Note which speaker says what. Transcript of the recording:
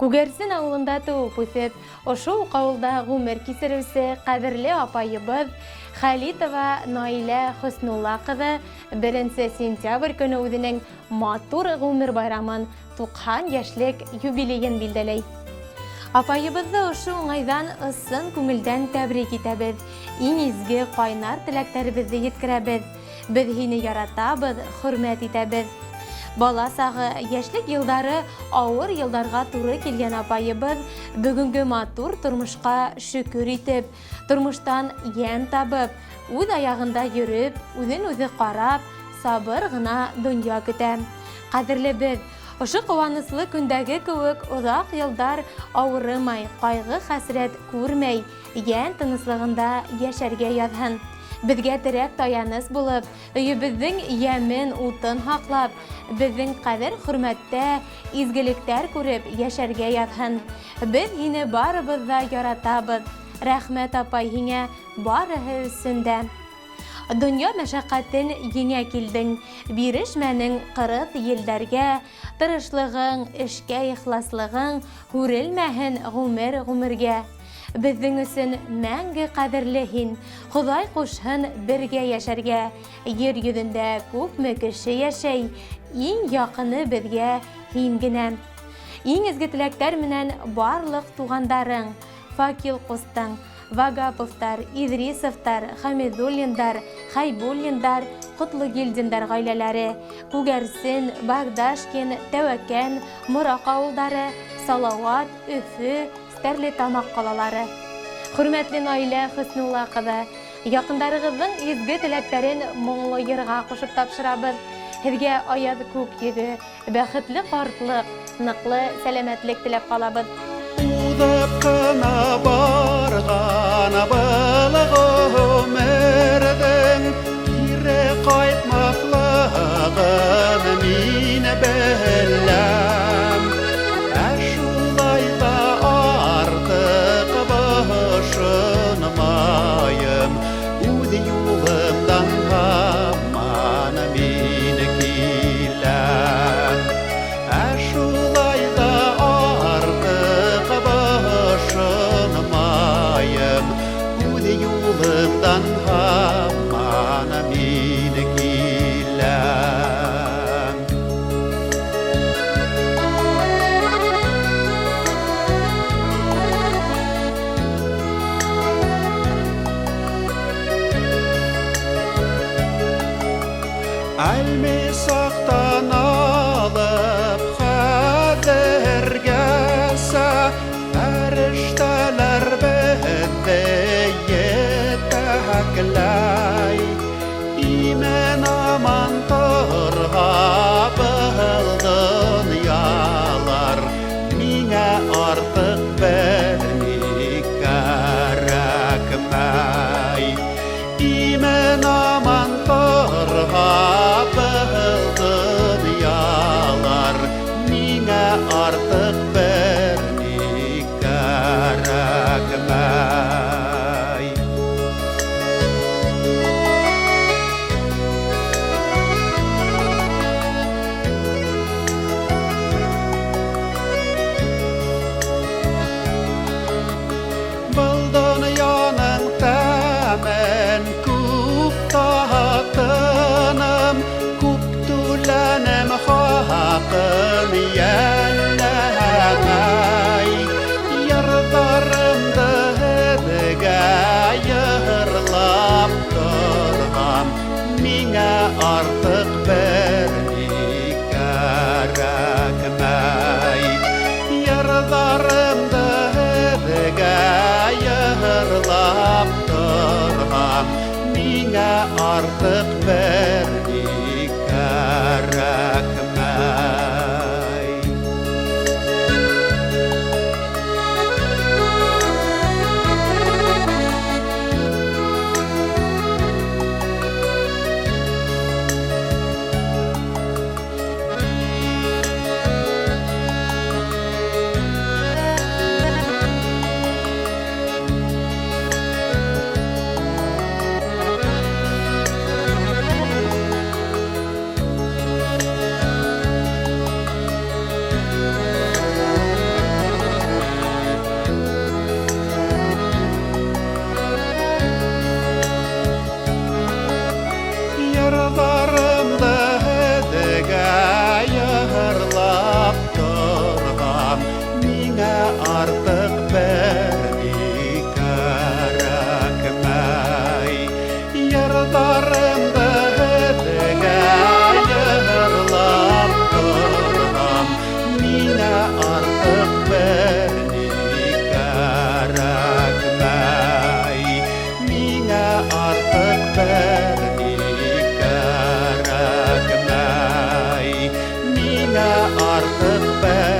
Speaker 1: Күгәрсен авылында туып үсеп, ошо ук авылда гомер кисерүсе кадерле апайыбыз Халитова Наилә Хөснулла кызы 1 сентябрь көне үзенең матур гомер байрамын 90 яшьлек юбилейын билдәләй. Апайыбызды ошо уңайдан ысын күңелдән тәбрик итәбез. Иң изге кайнар теләкләребезне yetkерәбез. Без һине яратабыз, хөрмәт итәбез. Бала сагы яшьлек елдары авыр елдарга туры килгән апайыбыз бүгенге матур тормышка шөкер итеп, тормыштан ян табып, үз аягында йөреп, үзен-үзе карап, сабыр гына дөнья көтә. Кадерлебез, ошо куанычлы көндәге кебек узак елдар авырымай, кайгы-хәсрәт күрмәй, ян тынычлыгында яшәргә язһын. Безгә терәк таяныс булып, өебезнең ямен утын хаклап, безнең кадер хөрмәттә, изгелектәр күреп яшәргә язһын. Без һине барыбыз да яратабыз. Рәхмәт апай һиңә барыһы өчен дә. Дөнья мәшәкатен еңә килдең, бирешмәнең 40 елдәргә, тырышлыгың, эшкә ихласлыгың күрелмәһен гомергә. Безнең өчен мәңге кадерле һин, Ходай кушһын бергә яшәргә. Йер йөзендә күпме кеше яшәй, иң якыны безгә һин генә. Иң изге теләктәр менән барлык тугандарың, Факил Кустың, Вагаповтар, Идрисовтар, Хамидуллиндар, Хайбуллиндар, Кутлыгилдиндар гаиләләре, Күгәрсен, Багдашкин, Тәвәкән, Морак авылдары, Салават, Өфе, Стәрлетамак калалары. Хөрмәтле Наилә Хөснулла кызы, якындарыгызның изге теләкләрен моңлы йырга кушып тапшырабыз. Һезгә аяз күк йөзе, бәхетле картлык, ныклы сәламәтлек теләп калабыз.
Speaker 2: Удап кына барган гомердең кире кайтмаслыгын мин беләм. Шулай да артык башынмайым, үз юлымдан һаман мин киләм. Шулай да артык башынмайым, үз юлымдан һаман мин киләм. Әлмисақтан алып хәзергәсә фәрештәләр безне етәкләй. Имен аман торга был дөньялар, миңә артык берни кәрәкмәй. Имен аман торга дөньялар, миңә артык берни кәрәкмәй. Был дөньяның тәмен күп татыным, күп түләнем хакын йәлләмәй. Йырдарымды һеҙгә йырлап торғам, миңә артык берни кәрәкмәй. Йырдарымды һеҙгә йырлап торғам, миңә артык берни кәрәкмәй. артык бер